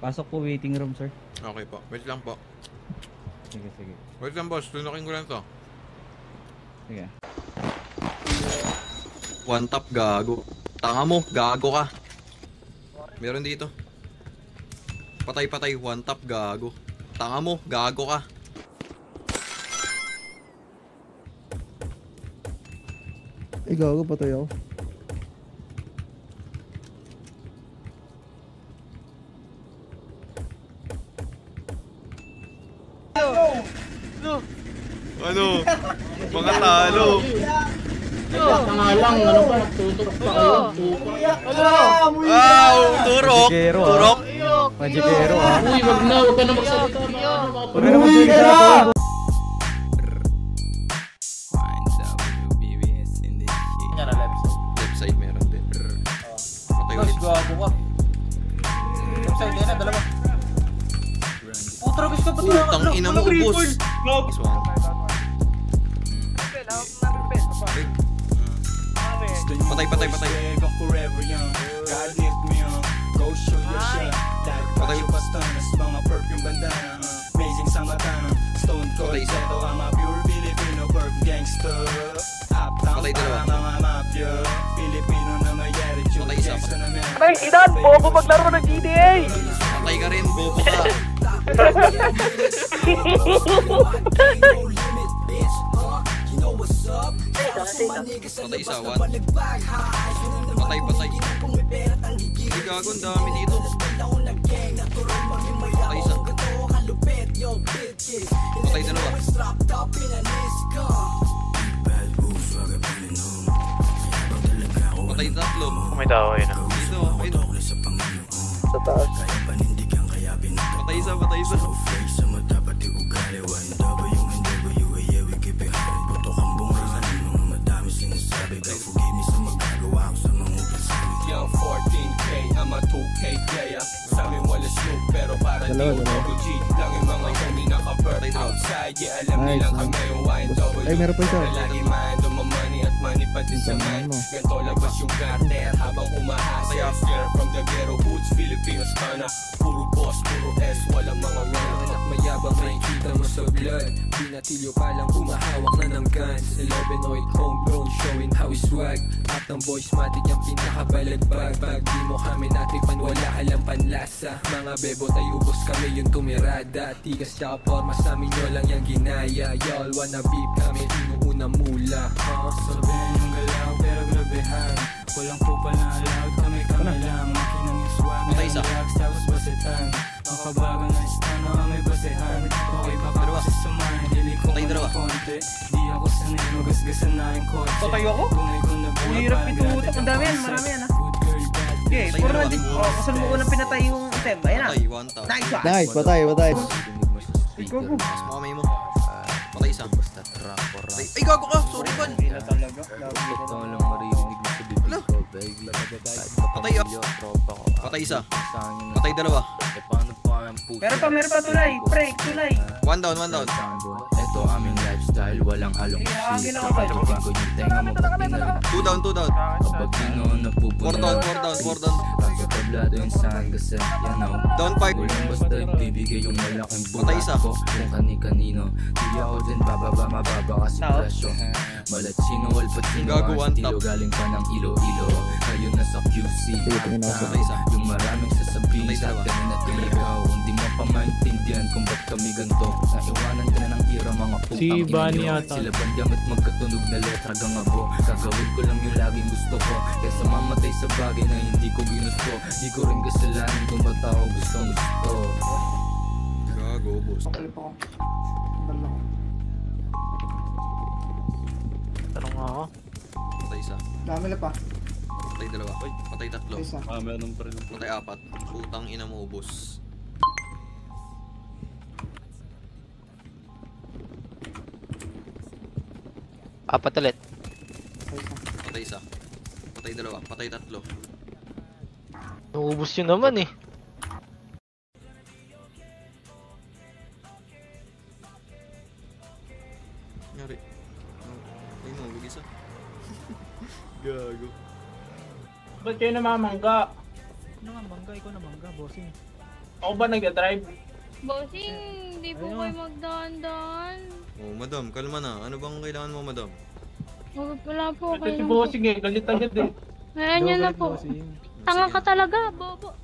Pasok po waiting room, sir. Okay po. Wait lang po. Sige, sige. Wait lang, boss. Tunukin ko lang to. Sige. One tap, gago. Tanga mo, gago ka. Meron dito. Patay-patay, one tap, gago. Tanga mo, gago ka. Ay, gago, patay ako. Ano? Mga talo. Tanga lang, ano ba, nagtutok pa kayo. Wow, turok. Turok. Magikero, ah. Uy, wag ka na magsalita. Huwag ka na magsalita. Left side meron din. Patay ulit. Gago ka. Left side din na, dalawa. Tragis ka ba ito? Putang ina mo, ubos. This one. Patay, patay, patay. Patay. Patay isa. Patay dalawa. Patay isa. Ay, Idan! Bobo maglaro ng GTA! Patay ka rin, bobo ka. Patay isa, one. Patay, patay. Ay, gago, ang dami dito. Patay isa. Patay dalawa. Patay tatlo. May tao yun ah. Dito, ayun. Sa taas. Patay isa, patay isa. Young 14K, I'm a 2K player. Sa amin wala snoop pero para di yung double G lang yung mga homie naka-bird outside. Yeah, alam nilang kami yung YNW. Ay, meron pa ito. Lagi mind on my money at money pa din sa mind. Ganto labas yung garter habang umahasa. Scared from the ghetto hoods, Filipinos pana. Puro boss, puro S, walang mga run. Anak mayabang makikita mo sa blood. Pinatilyo pa lang humahawak na ng guns. 11-oid homegrown showing how we swag. At ang boys matik yung pinakabalagbag. Pag di mo kami natipan wala alam panlasa. Mga bebo tayo ubos kami yung tumirada. Tigas tsaka forma sa amin nyo lang yung ginaya. Y'all wanna beep kami inuuna mula. Sabihin yung galaw pero grabehan. Walang kupal na alag kami lang. Makinang yung swag na relax tapos basitan. Makabago na stand na may basehan. Okay pa ka kasi sa mind. Dili ko ng konti. Di ako sanay magasgasan na yung kotse. Patayo ako? Ang hirap ituutok. Ang dami yan, marami yan ah. Okay, puro na din. Kasan mo unang pinatay yung item. Ayan na. Patay, one tap. Nice one. Nice, patay, patay. Mas makamay mo. Patay isa. Patay. Ay, gago ka! Sorry, Pan! Ala! Patay ah! Patay isa. Patay dalawa. Meron pa tulay. Break, tulay. One down, one down. Ito aming lifestyle, walang halong Hangin ako Kapag ko yung tenga mo pag pinag Two down, two down. Kapag sino napupuno Four down, four down, four down. Pagkatablado yung saan kasi, you know Down five. Walang basta ibibigay yung malaking Patay isa. buhat ko Kung kani-kanino Di ako din bababa, mababa kasi presyo Balat sino, walpat sino Gago, ang one estilo tap. Galing pa ng ilo-ilo Ngayon nasa QC Patay isa. Yung maraming sasabihin Patay sa dalawa. atin at ikaw Hindi mo pa maintindihan kung ba't kami ganito Naiwanan ka na ng ira mga putang Si Bunny inyo yata. Sila bandyamit magkatunog na letra gangabo Gagawin ko lang yung laging gusto ko Kesa mamatay sa bagay na hindi ko ginusto Di ko rin kasalanan kung ba't ako gustong gusto Gago, boss. Tanong nga ako. Patay isa. Dami na pa. Patay dalawa. Patay tatlo. Isa. Meron pa rin. Patay apat. Putang ina mo, ubos. Apat ulit. Patay isa. Patay dalawa. Patay tatlo. Naubos yun naman eh. Nyari. Ay mo, wag isa. Gago. Ba't kayo namamangga? Ano nga, bangga? Ikaw na bangga, bossing. Ako ba nagda-drive? Bossing, hindi po kayo magdaan-daan. Oh, madam, kalma na. Ano bang kailangan mo, madam? Wala po Ito kayo. si Bossing eh, galit agad eh. Ayan yun na po. Tanga ka talaga, bobo.